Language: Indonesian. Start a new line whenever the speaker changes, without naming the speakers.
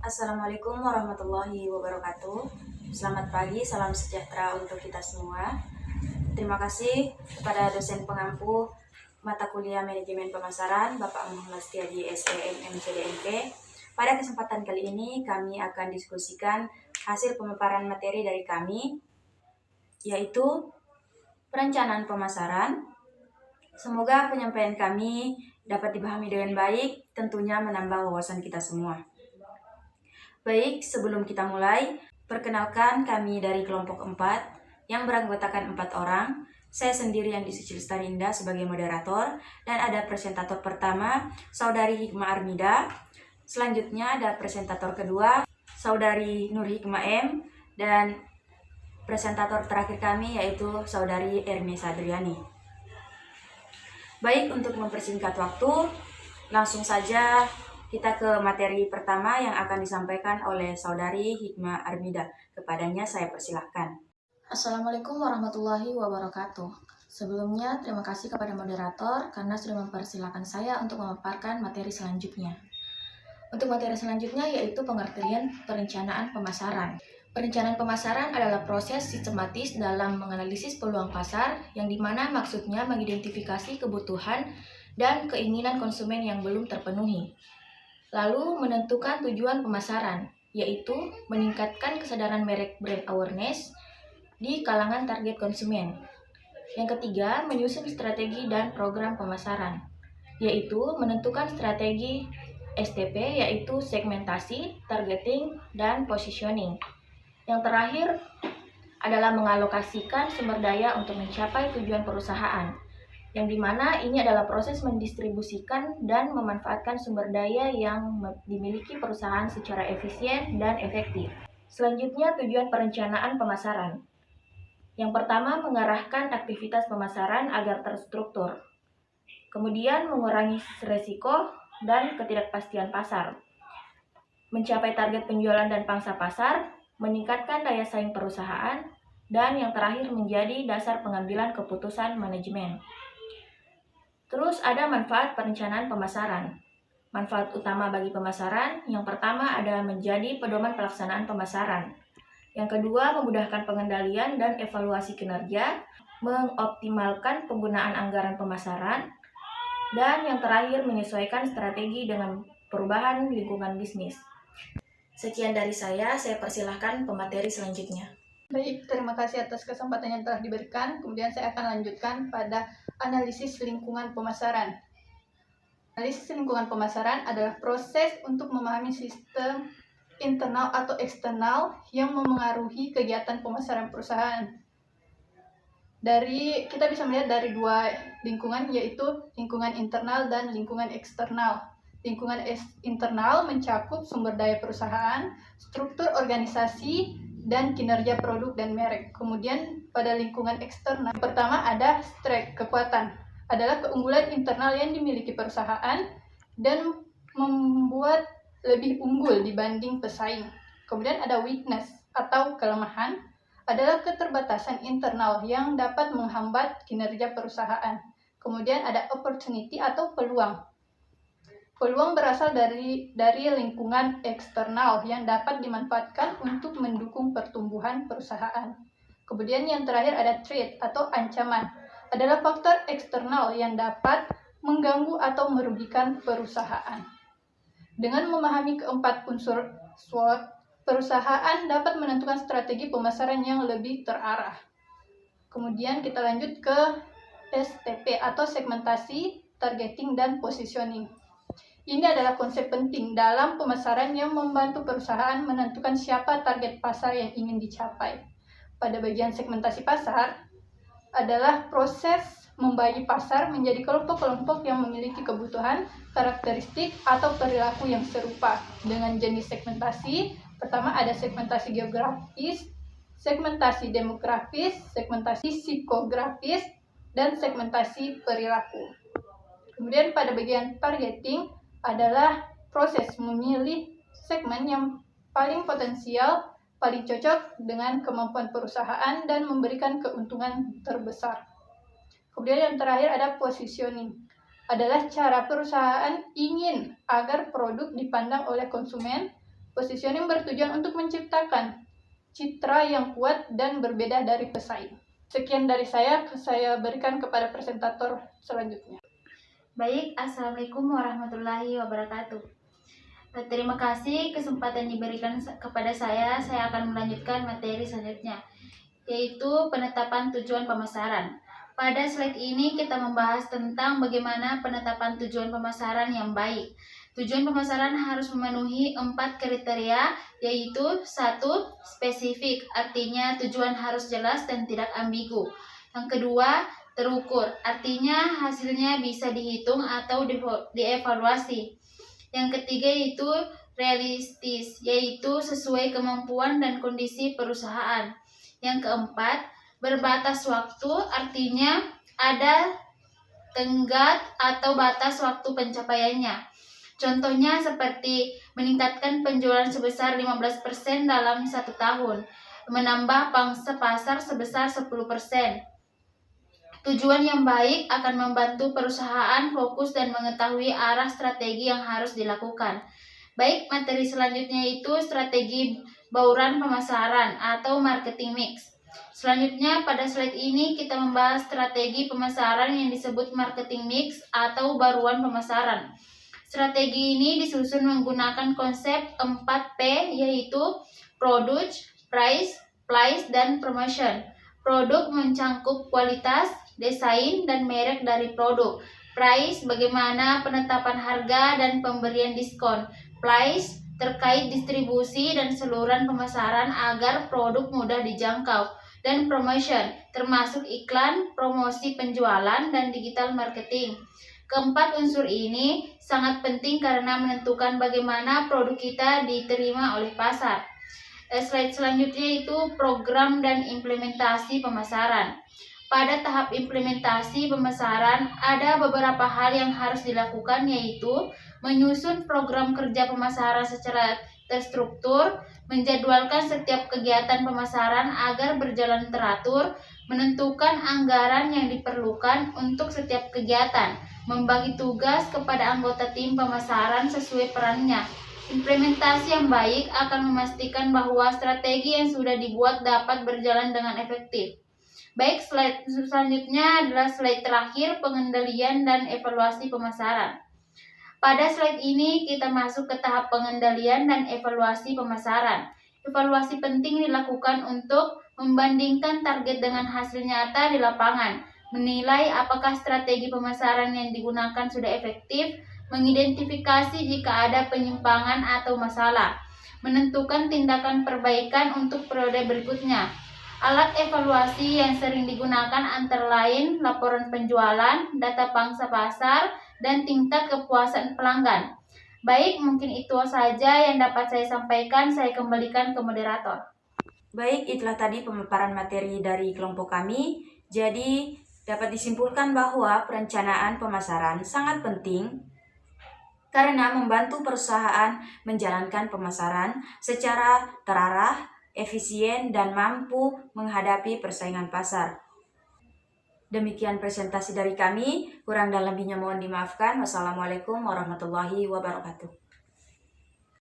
Assalamualaikum warahmatullahi wabarakatuh. Selamat pagi, salam sejahtera untuk kita semua. Terima kasih kepada dosen pengampu mata kuliah Manajemen Pemasaran, Bapak Muhammad Setiadi SEMM CDMP. Pada kesempatan kali ini kami akan diskusikan hasil pemaparan materi dari kami, yaitu perencanaan pemasaran. Semoga penyampaian kami dapat dipahami dengan baik, tentunya menambah wawasan kita semua. Baik, sebelum kita mulai, perkenalkan kami dari kelompok 4 yang beranggotakan 4 orang. Saya sendirian di Suci Lestarinda sebagai moderator, dan ada presentator pertama, Saudari Hikmah Armida. Selanjutnya ada presentator kedua, Saudari Nur Hikmah M, dan presentator terakhir kami yaitu Saudari Ermi Sadriani. Baik, untuk mempersingkat waktu, langsung saja kita ke materi pertama yang akan disampaikan oleh Saudari Hikmah Armida. Kepadanya saya persilahkan.
Assalamualaikum warahmatullahi wabarakatuh. Sebelumnya, terima kasih kepada moderator karena sudah mempersilahkan saya untuk memaparkan materi selanjutnya. Untuk materi selanjutnya yaitu pengertian perencanaan pemasaran. Perencanaan pemasaran adalah proses sistematis dalam menganalisis peluang pasar yang dimana maksudnya mengidentifikasi kebutuhan dan keinginan konsumen yang belum terpenuhi. Lalu menentukan tujuan pemasaran, yaitu meningkatkan kesadaran merek brand awareness di kalangan target konsumen. Yang ketiga, menyusun strategi dan program pemasaran, yaitu menentukan strategi STP, yaitu segmentasi, targeting, dan positioning. Yang terakhir adalah mengalokasikan sumber daya untuk mencapai tujuan perusahaan, yang dimana ini adalah proses mendistribusikan dan memanfaatkan sumber daya yang dimiliki perusahaan secara efisien dan efektif. Selanjutnya, tujuan perencanaan pemasaran. Yang pertama, mengarahkan aktivitas pemasaran agar terstruktur. Kemudian, mengurangi risiko dan ketidakpastian pasar. Mencapai target penjualan dan pangsa pasar, meningkatkan daya saing perusahaan, dan yang terakhir menjadi dasar pengambilan keputusan manajemen. Terus ada manfaat perencanaan pemasaran. Manfaat utama bagi pemasaran, yang pertama ada menjadi pedoman pelaksanaan pemasaran. Yang kedua, memudahkan pengendalian dan evaluasi kinerja, mengoptimalkan penggunaan anggaran pemasaran, dan yang terakhir menyesuaikan strategi dengan perubahan lingkungan bisnis. Sekian dari saya persilahkan pemateri selanjutnya.
Baik, terima kasih atas kesempatan yang telah diberikan. Kemudian saya akan lanjutkan pada analisis lingkungan pemasaran. Analisis lingkungan pemasaran adalah proses untuk memahami sistem internal atau eksternal yang memengaruhi kegiatan pemasaran perusahaan. Kita bisa melihat dari dua lingkungan, yaitu lingkungan internal dan lingkungan eksternal. Lingkungan internal mencakup sumber daya perusahaan, struktur organisasi, dan kinerja produk dan merek. Kemudian pada lingkungan eksternal, pertama ada strength, kekuatan. Adalah keunggulan internal yang dimiliki perusahaan dan membuat lebih unggul dibanding pesaing. Kemudian ada weakness atau kelemahan, adalah keterbatasan internal yang dapat menghambat kinerja perusahaan. Kemudian ada opportunity atau peluang. Peluang berasal dari lingkungan eksternal yang dapat dimanfaatkan untuk mendukung pertumbuhan perusahaan. Kemudian yang terakhir ada threat atau ancaman. Adalah faktor eksternal yang dapat mengganggu atau merugikan perusahaan. Dengan memahami keempat unsur SWOT, perusahaan dapat menentukan strategi pemasaran yang lebih terarah. Kemudian kita lanjut ke STP atau segmentasi, targeting, dan positioning. Ini adalah konsep penting dalam pemasaran yang membantu perusahaan menentukan siapa target pasar yang ingin dicapai. Pada bagian segmentasi pasar adalah proses membagi pasar menjadi kelompok-kelompok yang memiliki kebutuhan, karakteristik, atau perilaku yang serupa. Dengan jenis segmentasi, pertama ada segmentasi geografis, segmentasi demografis, segmentasi psikografis, dan segmentasi perilaku. Kemudian pada bagian targeting adalah proses memilih segmen yang paling potensial, paling cocok dengan kemampuan perusahaan dan memberikan keuntungan terbesar. Kemudian yang terakhir ada positioning. Adalah cara perusahaan ingin agar produk dipandang oleh konsumen Positioning bertujuan untuk menciptakan citra yang kuat dan berbeda dari pesaing. Sekian dari saya berikan kepada presentator selanjutnya.
Baik, Assalamualaikum warahmatullahi wabarakatuh. Terima kasih kesempatan diberikan kepada saya akan melanjutkan materi selanjutnya, yaitu penetapan tujuan pemasaran. Pada slide ini kita membahas tentang bagaimana penetapan tujuan pemasaran yang baik. Tujuan pemasaran harus memenuhi 4 kriteria, yaitu 1. Spesifik, artinya tujuan harus jelas dan tidak ambigu. Yang kedua, terukur, artinya hasilnya bisa dihitung atau dievaluasi. Yang ketiga yaitu realistis, yaitu sesuai kemampuan dan kondisi perusahaan. Yang keempat, berbatas waktu, artinya ada tenggat atau batas waktu pencapaiannya. Contohnya seperti meningkatkan penjualan sebesar 15% dalam 1 tahun, menambah pangsa pasar sebesar 10%. Tujuan yang baik akan membantu perusahaan fokus dan mengetahui arah strategi yang harus dilakukan. Baik, materi selanjutnya itu strategi bauran pemasaran atau marketing mix. Selanjutnya pada slide ini kita membahas strategi pemasaran yang disebut marketing mix atau baruan pemasaran. Strategi ini disusun menggunakan konsep 4P, yaitu Product, Price, Place, dan Promotion. Produk mencangkup kualitas, desain, dan merek dari produk. Price, bagaimana penetapan harga dan pemberian diskon. Place, terkait distribusi dan saluran pemasaran agar produk mudah dijangkau. Dan promotion, termasuk iklan, promosi penjualan, dan digital marketing. Keempat unsur ini sangat penting karena menentukan bagaimana produk kita diterima oleh pasar. Slide selanjutnya itu program dan implementasi pemasaran. Pada tahap implementasi pemasaran, ada beberapa hal yang harus dilakukan, yaitu menyusun program kerja pemasaran secara terstruktur, menjadwalkan setiap kegiatan pemasaran agar berjalan teratur, menentukan anggaran yang diperlukan untuk setiap kegiatan, membagi tugas kepada anggota tim pemasaran sesuai perannya. Implementasi yang baik akan memastikan bahwa strategi yang sudah dibuat dapat berjalan dengan efektif. Baik, slide selanjutnya adalah slide terakhir, pengendalian dan evaluasi pemasaran. Pada slide ini kita masuk ke tahap pengendalian dan evaluasi pemasaran. Evaluasi penting dilakukan untuk membandingkan target dengan hasil nyata di lapangan, menilai apakah strategi pemasaran yang digunakan sudah efektif, mengidentifikasi jika ada penyimpangan atau masalah, menentukan tindakan perbaikan untuk periode berikutnya. Alat evaluasi yang sering digunakan antara lain laporan penjualan, data pangsa pasar, dan tingkat kepuasan pelanggan. Baik, mungkin itu saja yang dapat saya sampaikan. Saya kembalikan ke moderator.
Baik, itulah tadi pemaparan materi dari kelompok kami. Jadi, dapat disimpulkan bahwa perencanaan pemasaran sangat penting karena membantu perusahaan menjalankan pemasaran secara terarah, efisien, dan mampu menghadapi persaingan pasar. Demikian presentasi dari kami, kurang dan lebihnya mohon dimaafkan. Wassalamualaikum warahmatullahi wabarakatuh.